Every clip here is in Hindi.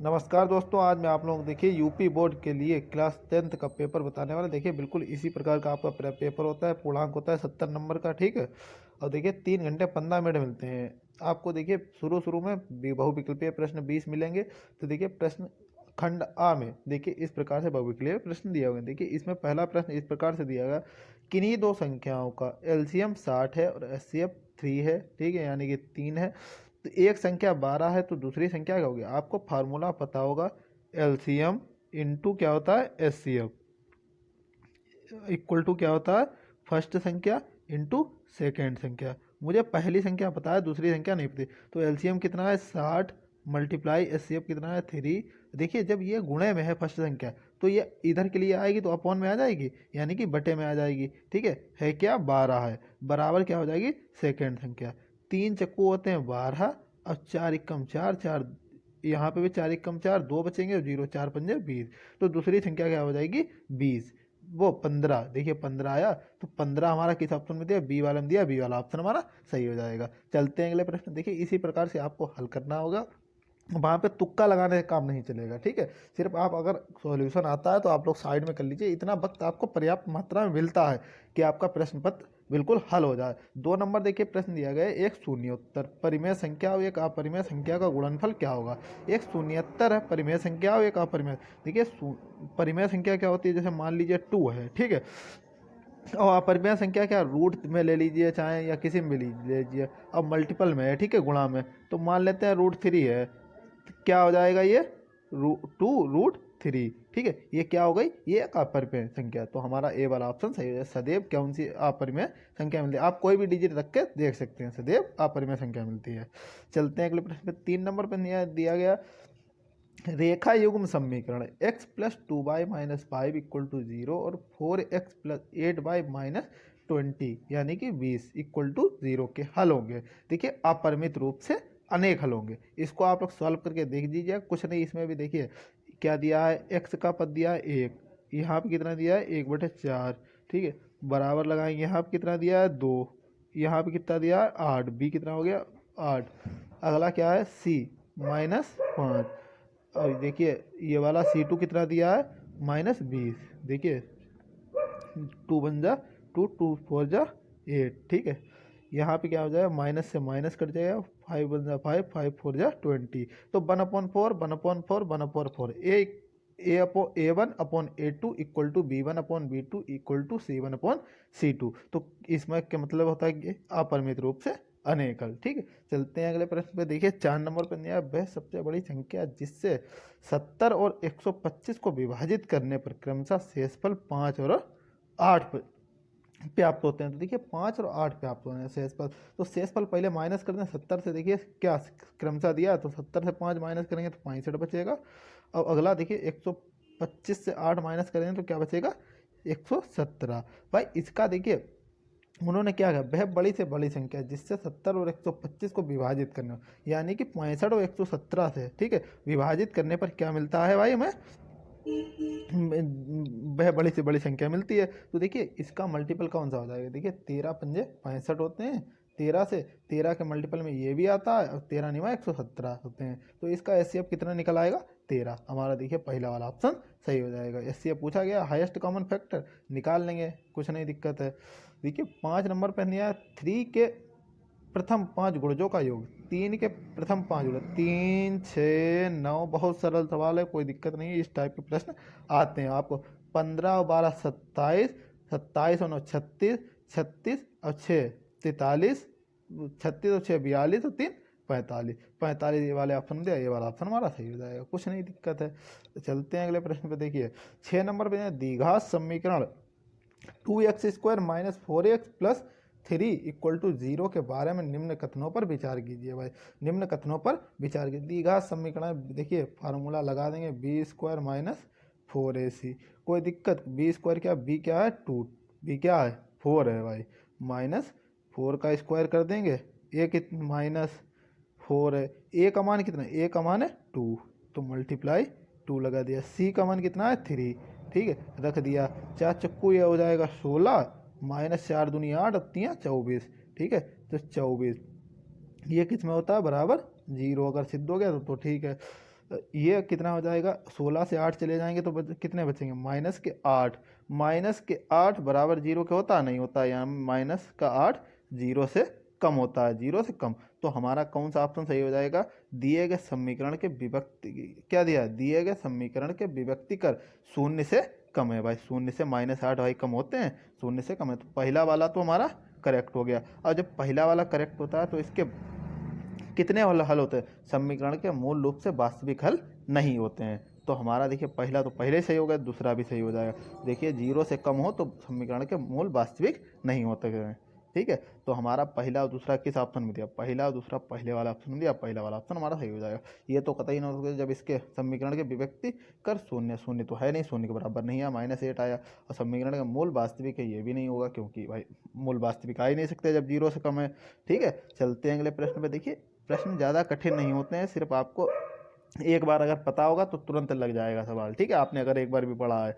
नमस्कार दोस्तों, आज मैं आप लोगों को देखिए यूपी बोर्ड के लिए क्लास 10th का पेपर बताने वाला। देखिए बिल्कुल इसी प्रकार का आपका पेपर होता है। पूर्णांक होता है 70 नंबर का, ठीक है। और देखिए 3 घंटे 15 मिनट मिलते हैं आपको। देखिए शुरू शुरू में बहुविकल्पीय प्रश्न 20 मिलेंगे। तो देखिए प्रश्न खंड आ में देखिए इस प्रकार से बहुविकल्पीय प्रश्न दिया हुआ है। देखिए इसमें पहला प्रश्न इस प्रकार से दिया गया, किन्हीं दो संख्याओं का एलसीएम 60 है और एचसीएफ 3 है, ठीक है, यानी कि 3 है। तो एक संख्या 12 है तो दूसरी संख्या क्या होगी? आपको फार्मूला पता होगा, एलसीएम इंटू क्या होता है एचसीएफ इक्वल टू क्या होता है फर्स्ट संख्या इंटू सेकेंड संख्या। मुझे पहली संख्या पता है, दूसरी संख्या नहीं पता। तो एलसीएम कितना है 60 मल्टीप्लाई एचसीएफ कितना है 3। देखिए जब ये गुणे में है फर्स्ट संख्या तो ये इधर के लिए आएगी तो अपॉन में आ जाएगी, यानी कि बटे में आ जाएगी, ठीक है क्या 12 है बराबर क्या हो जाएगी सेकेंड संख्या। 3 चक्कू होते हैं 12 और 4 एकम 4 4, यहाँ पे भी 4 एकम 4 2 बचेंगे और 0 4 पंजे 20। तो दूसरी संख्या क्या हो जाएगी 20, वो 15। देखिए 15 आया तो 15 हमारा किस ऑप्शन में दिया? बी वाला में दिया, बी वाला ऑप्शन हमारा सही हो जाएगा। चलते हैं अगले प्रश्न। देखिए इसी प्रकार से आपको हल करना होगा, वहाँ पे तुक्का लगाने का काम नहीं चलेगा, ठीक है। सिर्फ आप अगर सॉल्यूशन आता है तो आप लोग साइड में कर लीजिए, इतना वक्त आपको पर्याप्त मात्रा में मिलता है कि आपका प्रश्न पत्र बिल्कुल हल हो जाए। 2 नंबर देखिए प्रश्न दिया गया है, एक शून्योत्तर परिमेय संख्या और एक अपरिमेय संख्या का गुणनफल क्या होगा? एक शून्योत्तर है परिमेय संख्या और एक अपरिमेय। देखिए परिमेय संख्या क्या होती है? जैसे मान लीजिए 2 है, ठीक है, और अपरिमेय संख्या क्या रूट में ले लीजिए चाहे या किसी में भी लीजिए। अब मल्टीपल में है, ठीक है, गुणा में, तो मान लेते हैं √3 है, तो क्या हो जाएगा ये 2√3, ठीक है। ये क्या हो गई? ये एक अपरिमेय संख्या। तो हमारा ए वाला ऑप्शन सही है। सदैव कौन सी अपरिमेय संख्या मिलती है? आप कोई भी डिजिट रख के देख सकते हैं, सदैव अपरिमेय संख्या मिलती है। चलते हैं अगले प्रश्न पे। 3 नंबर पर दिया गया रेखा युग्म समीकरण x plus 2y minus 5 equal to 0 और 4x प्लस 8y माइनस 20 यानी कि 20 इक्वल टू 0 के हल होंगे। देखिए अपरिमित रूप से अनेक हल होंगे। इसको आप लोग सॉल्व करके देख दीजिए, कुछ नहीं। इसमें भी देखिए क्या दिया है, x का पद दिया है 1, यहाँ पे कितना दिया है 1/4, ठीक है, बराबर लगाएंगे, यहाँ पे कितना दिया है 2, यहाँ पे कितना दिया है 8, b कितना हो गया 8। अगला क्या है c -5। और देखिए ये वाला C2 कितना दिया है -20। देखिए 2 बन जा 2 2 4 जा 8, ठीक है। यहाँ पे क्या हो जाएगा माइनस से माइनस कट जाएगा, 5 बन जा 5 5 4 जा 20। तो 1/4 1/4 1/4 A1/A2 equal to B1/B2 equal to C1/C2। तो इसमें क्या मतलब होता है कि अपरिमित रूप से अनेक हल, ठीक है। चलते हैं अगले प्रश्न पे। देखिए 4 नंबर पर दिया वह सबसे बड़ी संख्या जिससे 70 और 125 को विभाजित करने पर क्रमशः शेषफल 5 और 8 प्राप्त होते हैं। तो देखिए 5 और 8 प्राप्त होते हैं शेषफल। तो शेषफल पहले माइनस कर दें 70 से। देखिए क्या क्रमशः दिया, तो 70 से 5 माइनस करेंगे तो 65 बचेगा। और अगला देखिए 125 से 8 माइनस करेंगे तो क्या बचेगा 117। भाई इसका देखिए उन्होंने क्या कहा, वह बड़ी से बड़ी संख्या जिससे 70 और 125 को विभाजित करना, यानी कि 65 और 117 से, ठीक है, विभाजित करने पर क्या मिलता है भाई हमें? वह बड़ी से बड़ी संख्या मिलती है। तो देखिए इसका मल्टीपल कौन सा हो जाएगा? देखिए 13 पंजे 65 होते हैं, 13 से 13 के मल्टीपल में ये भी आता है और 13 निवा 117 होते हैं। तो इसका एचसीएफ कितना निकल आएगा 13। हमारा देखिए पहला वाला ऑप्शन सही हो जाएगा। एचसीएफ पूछा गया हाईएस्ट कॉमन फैक्टर निकाल लेंगे, कुछ नहीं दिक्कत है। देखिए 5 नंबर पर दिया 3 के प्रथम 5 गुणजों का योग, 3 के प्रथम 5 गुण, 3 6 9। बहुत सरल सवाल है, कोई दिक्कत नहीं है, इस टाइप के प्रश्न आते हैं आपको। 15 और 12 27, 27 और 9 36, 36 और 6 43, 36 और 6 42 और 3 45, 45 ये वाले ऑप्शन दिया, ये वाला ऑप्शन हमारा सही हो जाएगा, कुछ नहीं दिक्कत है। तो चलते हैं अगले प्रश्न पे। देखिए 6 नंबर पे द्विघात समीकरण 2x² minus 4x plus 3 equal to 0 के बारे में निम्न कथनों पर विचार कीजिए। भाई निम्न कथनों पर विचार कीजिए। द्विघात समीकरण देखिए फार्मूला लगा देंगे b² माइनस 4ac। कोई दिक्कत, b² क्या, b क्या है 2, b क्या है 4 है भाई, माइनस 4 का स्क्वायर कर देंगे, a कितना -4 है, a का मान कितना, a का मान है 2, तो मल्टीप्लाई 2 लगा दिया। c का मान कितना है 3, ठीक है, रख दिया। 4 चक्कू ये हो जाएगा 16 माइनस 4 दूनी 8 और 3 24, ठीक है, तो 24 ये किस में होता है बराबर 0। अगर सिद्ध हो गया तो ठीक है। ये कितना हो जाएगा, 16 से 8 चले जाएंगे तो कितने बचेंगे, -8। -8 बराबर 0 के होता नहीं होता, यहाँ -8 0 से कम होता है, 0 से कम। तो हमारा कौन सा ऑप्शन सही हो जाएगा, दिए गए समीकरण के विभक्ति, क्या दिया है, दिए गए समीकरण के विभक्ति कर 0 से कम है भाई, 0 से -8 भाई कम होते हैं, 0 से कम है, तो पहला वाला तो हमारा करेक्ट हो गया। और जब पहला वाला करेक्ट होता है तो इसके कितने हल होते हैं, समीकरण के मूल रूप से वास्तविक हल नहीं होते हैं। तो हमारा देखिए पहला तो पहले सही हो गया, दूसरा भी सही हो जाएगा। देखिए 0 से कम हो तो समीकरण के मूल वास्तविक नहीं होते हैं, ठीक है। तो हमारा पहला और दूसरा किस ऑप्शन में दिया, पहला और दूसरा पहले वाला ऑप्शन में दिया, पहला वाला ऑप्शन हमारा सही हो जाएगा। ये तो कतई नहीं हो सकता जब इसके समीकरण के विभक्ति कर 0, 0 तो है नहीं, 0 के बराबर नहीं है, -8 आया। और समीकरण का मूल वास्तविक है, ये भी नहीं होगा क्योंकि भाई मूल वास्तविक आ ही नहीं सकते जब 0 से कम है, ठीक है। चलते हैं अगले प्रश्न पे। देखिए प्रश्न ज़्यादा कठिन नहीं होते हैं, सिर्फ आपको एक बार अगर पता होगा तो तुरंत लग जाएगा सवाल, ठीक है, आपने अगर एक बार भी पढ़ा है।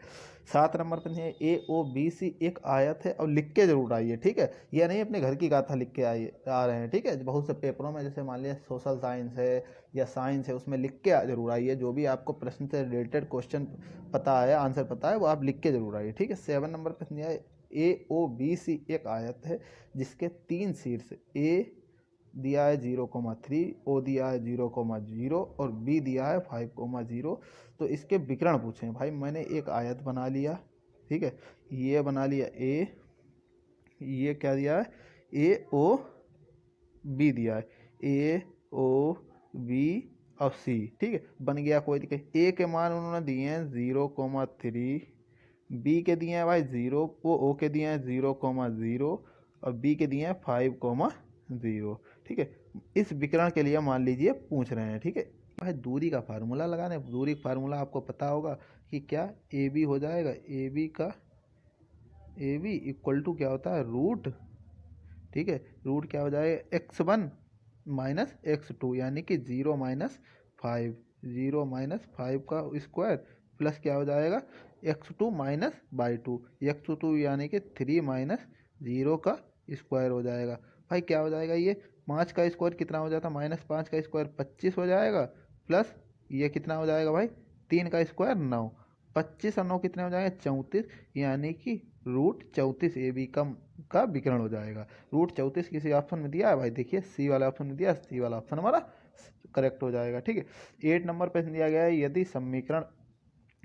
7 नंबर पर AOBC एक आयत है और लिख के जरूर आइए, ठीक है। यह नहीं अपने घर की गाथा लिख के आइए आ रहे हैं, ठीक है। बहुत से पेपरों में जैसे मान लिया सोशल साइंस है या साइंस है, उसमें लिख के जरूर आइए, जो भी आपको प्रश्न से रिलेटेड क्वेश्चन पता है, आंसर पता है, वो आप लिख के जरूर आइए, ठीक है। 7 नंबर प्रश्न दिया है AOBC एक आयत है जिसके 3 शीर्ष A दिया है 0,3, O दिया है 0,0 और B दिया है 5,0। तो इसके विकर्ण पूछे हैं भाई। मैंने एक आयत बना लिया, ठीक है, ये बना लिया A, ये क्या दिया है AOB दिया है, AOB और C, ठीक है, बन गया, कोई दिक्कत। A के मान उन्होंने दिए हैं 0,3, B के दिए हैं भाई 0, O के दिए हैं 0,0 और B के दिए हैं 5,0, ठीक है। इस विकर्ण के लिए मान लीजिए पूछ रहे हैं, ठीक है भाई। दूरी का फार्मूला लगाने, दूरी का फार्मूला आपको पता होगा कि क्या, AB हो जाएगा, AB इक्वल टू क्या होता है, रूट, ठीक है, रूट क्या हो जाएगा, x1 माइनस x2 यानी कि 0 - 5, 0 - 5 का स्क्वायर प्लस क्या हो जाएगा, x2 माइनस बाई 2, x2 यानी कि 3 - 0 का स्क्वायर हो जाएगा भाई। क्या हो जाएगा, ये 5 का स्क्वायर कितना हो जाता है, -5 का स्क्वायर 25 हो जाएगा, प्लस ये कितना हो जाएगा भाई, 3 का स्क्वायर 9, 25 और 9 कितने हो जाएंगे, 34, यानी कि √34 AB का विकर्ण हो जाएगा। √34 किसी ऑप्शन में दिया है भाई, देखिए सी वाला ऑप्शन में दिया, सी वाला ऑप्शन हमारा करेक्ट हो जाएगा, ठीक है। 8 नंबर पे दिया गया है, यदि समीकरण,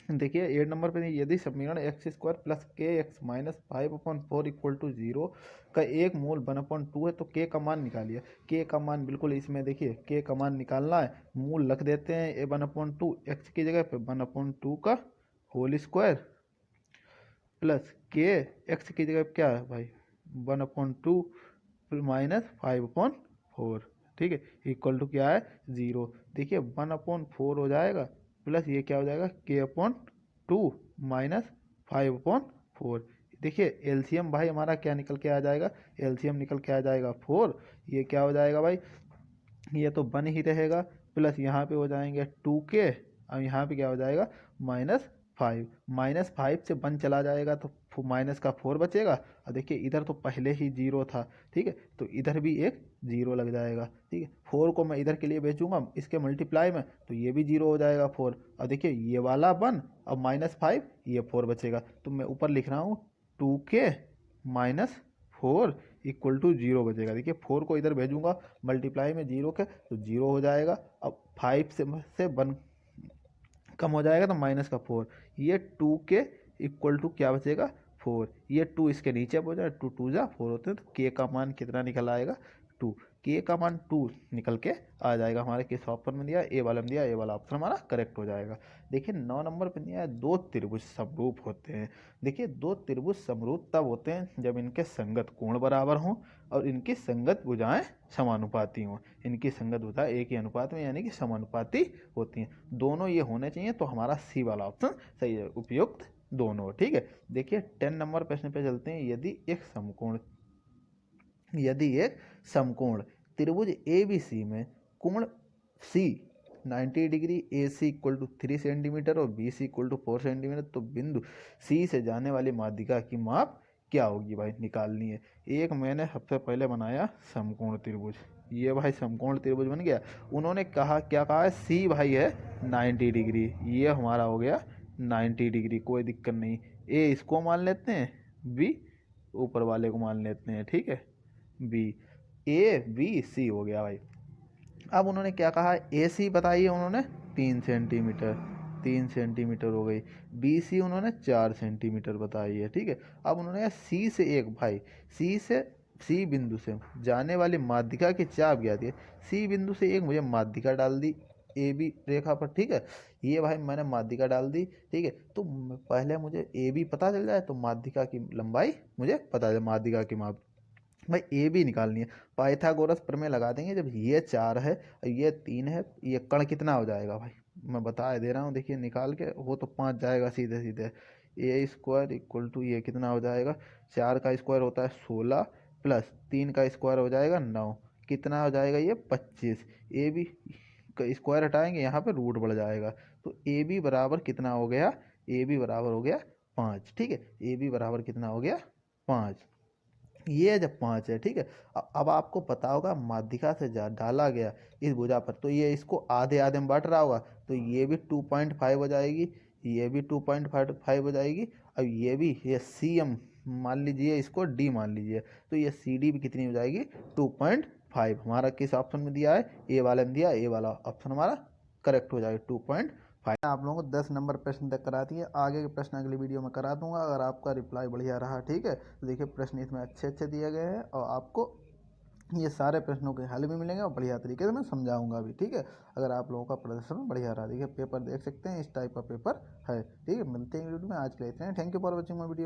देखिए 8 नंबर पे यदि समीकरण x² plus kx minus 5/4 equal to 0 का एक मूल 1/2 है तो k का मान निकालिए। k का मान बिल्कुल इसमें देखिए k का मान निकालना है, मूल रख देते हैं 1/2, x की जगह पे 1/2 का whole square plus k, x की जगह पे क्या है भाई 1/2 माइनस 5/4, ठीक है, इक्वल टू क्या है 0। देखिए 1/4 हो जाएगा प्लस ये क्या हो जाएगा k/2 माइनस 5/4। देखिए एलसीएम भाई हमारा क्या निकल के आ जाएगा, एलसीएम निकल के आ जाएगा 4, ये क्या हो जाएगा भाई, ये तो बन ही रहेगा, प्लस यहाँ पे हो जाएंगे 2k और यहाँ पे क्या हो जाएगा -5, -5 से 1 चला जाएगा तो माइनस का 4 बचेगा। और देखिए इधर तो पहले ही 0 था, ठीक है, तो इधर भी एक 0 लग जाएगा, ठीक है। 4 को मैं इधर के लिए भेजूंगा इसके मल्टीप्लाई में तो ये भी 0 हो जाएगा 4, और देखिए ये वाला 1 और -5 ये 4 बचेगा। तो मैं ऊपर लिख रहा हूँ 2k माइनस 4 इक्वल टू 0 बचेगा। देखिए 4 को इधर भेजूंगा मल्टीप्लाई में 0 के तो 0 हो जाएगा। अब 5 से 1 कम हो जाएगा तो माइनस का 4, ये 2k इक्वल टू क्या बचेगा 4, ये 2 इसके नीचे हो जाए, 2 2 जा 4 होते हैं, तो k का मान कितना निकल आएगा 2, k का मान 2 निकल के आ जाएगा हमारे किस ऑप्शन में दिया, ए वाला में दिया, ए वाला ऑप्शन हमारा करेक्ट हो जाएगा। देखिए 9 नंबर पे दिया है, दो त्रिभुज समरूप होते हैं। देखिए दो त्रिभुज समरूप तब होते हैं जब इनके संगत कोण बराबर हों और इनकी संगत भुजाएं समानुपाती हों। इनकी संगत भुजाएं एक ही अनुपात में यानी कि समानुपाती होती हैं, दोनों ये होने चाहिए, तो हमारा सी वाला ऑप्शन सही है, उपयुक्त दोनों, ठीक है। देखिए 10 नंबर प्रश्न पे चलते हैं। यदि एक समकोण त्रिभुज ABC में कोण C 90 degree, AC equal to 3 centimetre और BC इक्वल टू 4 सेंटीमीटर, तो बिंदु C से जाने वाली माध्यिका की माप क्या होगी भाई, निकालनी है। एक मैंने सबसे पहले बनाया समकोण त्रिभुज, ये भाई समकोण त्रिभुज बन गया। उन्होंने कहा, क्या कहा है, सी भाई है 90 डिग्री, ये हमारा हो गया 90 डिग्री, कोई दिक्कत नहीं। ए इसको मान लेते हैं, बी ऊपर वाले को मान लेते हैं, ठीक है, बी, ए बी सी हो गया भाई। अब उन्होंने क्या कहा, ए सी बताइए उन्होंने 3 सेंटीमीटर, 3 सेंटीमीटर हो गई। बी सी उन्होंने 4 सेंटीमीटर बताई है, ठीक है। अब उन्होंने सी से एक भाई, सी बिंदु से जाने वाली माध्यिका की चाप ज्ञात है। सी बिंदु से एक मुझे माध्यिका डाल दी ए बी रेखा पर, ठीक है। ये भाई मैंने माध्यिका डाल दी, ठीक है। तो पहले मुझे ए बी पता चल जाए तो माध्यिका की लंबाई मुझे पता चले, माध्यिका की माप भाई ए बी निकालनी है। पाइथागोरस प्रमेय लगा देंगे, जब ये 4 है और ये 3 है, ये कण कितना हो जाएगा भाई, मैं बता दे रहा हूँ, देखिए निकाल के, वो तो 5 जाएगा सीधे सीधे। ए स्क्वायर इक्वल टू ये कितना हो जाएगा, 4 का स्क्वायर होता है 16 प्लस 3 का स्क्वायर हो जाएगा 9, कितना हो जाएगा ये 25। ए बी का स्क्वायर हटाएंगे, यहाँ पे रूट बढ़ जाएगा, तो ए बी बराबर कितना हो गया, ए बी बराबर हो गया 5, ठीक है। ए बी बराबर कितना हो गया 5, ये जब 5 है, ठीक है। अब आपको पता होगा माध्यिका से जा डाला गया इस भुजा पर, तो ये इसको आधे आधे में बांट रहा होगा, तो ये भी 2.5 हो जाएगी, ये भी 2.5 हो जाएगी। अब ये भी, ये सी एम मान लीजिए, इसको डी मान लीजिए, तो ये सी डी भी कितनी हो जाएगी 2.5। हमारा किस ऑप्शन में दिया है, ए वाले में दिया, ए वाला ऑप्शन हमारा करेक्ट हो जाएगा 2.5। आप लोगों को 10 नंबर प्रश्न तक करा दिए, आगे के प्रश्न अगली वीडियो में करा दूंगा, अगर आपका रिप्लाई बढ़िया रहा, ठीक है। तो देखिए प्रश्न इसमें अच्छे अच्छे दिए गए हैं, और आपको ये सारे प्रश्नों के हल भी मिलेंगे और बढ़िया तरीके से मैं समझाऊंगा भी, ठीक है। अगर आप लोगों का प्रदर्शन बढ़िया रहा, देखिए पेपर देख सकते हैं, इस टाइप का पेपर है, ठीक है। मिलते हैं वीडियो में, आज के लिए इतना ही। Thank you for watching my video.